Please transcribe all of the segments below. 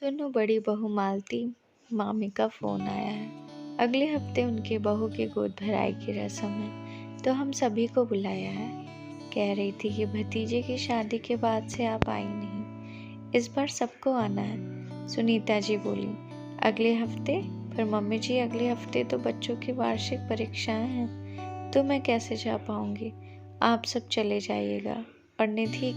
सुनो बड़ी बहू मालती, मामी का फोन आया है। अगले हफ्ते उनके बहू की गोद भराई की रस्म है, तो हम सभी को बुलाया है। कह रही थी कि भतीजे की शादी के बाद से आप आई नहीं, इस बार सबको आना है। सुनीता जी बोली, अगले हफ्ते? पर मम्मी जी अगले हफ्ते तो बच्चों की वार्षिक परीक्षाएं हैं, तो मैं कैसे जा पाऊंगी। आप सब चले जाइएगा और निधि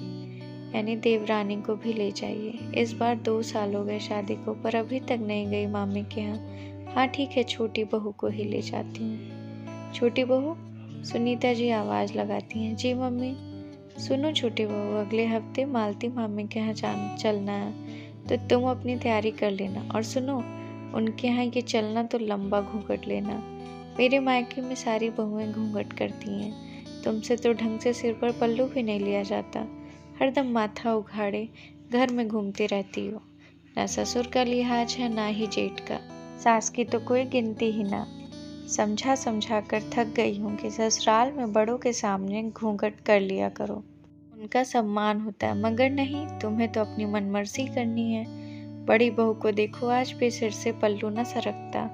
यानी देवरानी को भी ले जाइए। इस बार 2 साल हो गए शादी को, पर अभी तक नहीं गई मामी के यहाँ। हाँ ठीक है, छोटी बहू को ही ले जाती हूँ। छोटी बहू? सुनीता जी आवाज़ लगाती हैं। जी मम्मी। सुनो छोटी बहू, अगले हफ्ते मालती मामी के यहाँ चलना है, तो तुम अपनी तैयारी कर लेना। और सुनो, उनके यहाँ ये चलना तो लंबा घूंघट लेना। मेरे मायके में सारी बहुएं घूंघट करती हैं, तुमसे तो ढंग से सिर पर पल्लू भी नहीं लिया जाता। हरदम माथा उघाड़े घर में घूमती रहती हो। न ससुर का लिहाज है, ना ही जेठ का। सास की तो कोई गिनती ही ना। समझा समझा कर थक गई हूँ कि ससुराल में बड़ों के सामने घूंघट कर लिया करो, उनका सम्मान होता है। मगर नहीं, तुम्हें तो अपनी मनमर्जी करनी है। बड़ी बहू को देखो, आज भी सिर से पल्लू न सरकता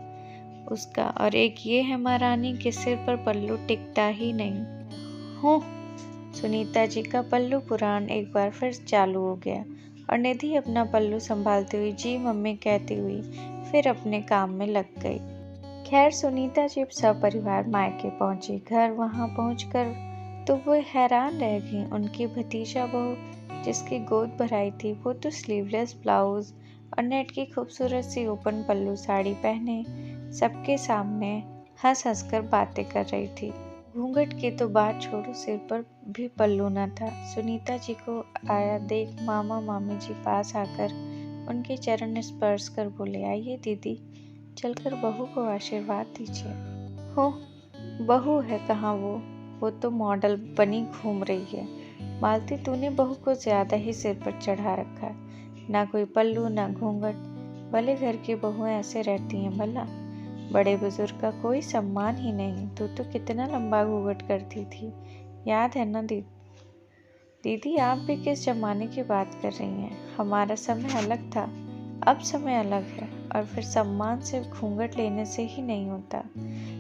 उसका। और एक ये है महारानी के सिर पर पल्लू टिकता ही नहीं। हो, सुनीता जी का पल्लू पुराण एक बार फिर चालू हो गया और निधि अपना पल्लू संभालती हुई जी मम्मी कहती हुई फिर अपने काम में लग गई। खैर सुनीता जी सपरिवार मायके पहुंची। घर वहां पहुंचकर तो वो हैरान रह गई। उनकी भतीजा बहू जिसकी गोद भराई थी, वो तो स्लीवलेस ब्लाउज और नेट की खूबसूरत सी ओपन पल्लू साड़ी पहने सबके सामने हंस हंस कर बातें कर रही थी। घूंघट की तो बात छोड़ो, सिर पर भी पल्लू न था। सुनीता जी को आया देख मामा मामी जी पास आकर उनके चरण स्पर्श कर बोले, आइए दीदी, चलकर बहू को आशीर्वाद दीजिए। हो, बहू है कहाँ वो तो मॉडल बनी घूम रही है। मालती, तूने बहू को ज्यादा ही सिर पर चढ़ा रखा है। ना कोई पल्लू ना घूंघट, भले घर की बहुएं ऐसे रहती हैं भला। बड़े बुजुर्ग का कोई सम्मान ही नहीं। तू तो कितना लंबा घूंघट करती थी, याद है ना दीदी? आप भी किस जमाने की बात कर रही हैं? हमारा समय अलग था, अब समय अलग है। और फिर सम्मान सिर्फ घूंघट लेने से ही नहीं होता,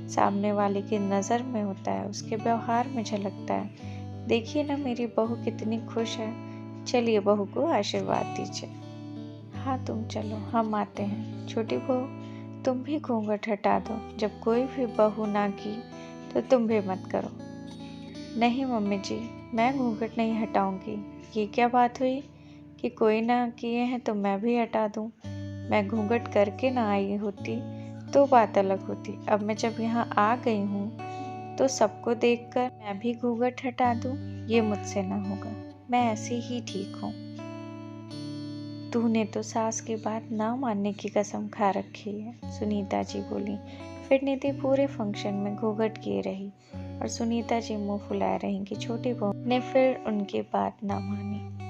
सामने वाले की नज़र में होता है, उसके व्यवहार में झलकता है। देखिए ना मेरी बहू कितनी खुश है। चलिए बहू को आशीर्वाद दीजिए। हाँ तुम चलो, हम आते हैं। छोटी बहू, तुम भी घूंघट हटा दो। जब कोई भी बहू ना की तो तुम भी मत करो। नहीं मम्मी जी, मैं घूंघट नहीं हटाऊंगी। ये क्या बात हुई कि कोई ना किए हैं तो मैं भी हटा दूं? मैं घूंघट करके ना आई होती तो बात अलग होती। अब मैं जब यहाँ आ गई हूँ तो सबको देखकर मैं भी घूंघट हटा दूं? ये मुझसे ना होगा। मैं ऐसी ही ठीक हूँ। तूने तो सास की बात ना मानने की कसम खा रखी है, सुनीता जी बोली। फिर निधि पूरे फंक्शन में घूंघट किए रही और सुनीता जी मुंह फुलाए रही कि छोटी बहू ने फिर उनकी बात ना मानी।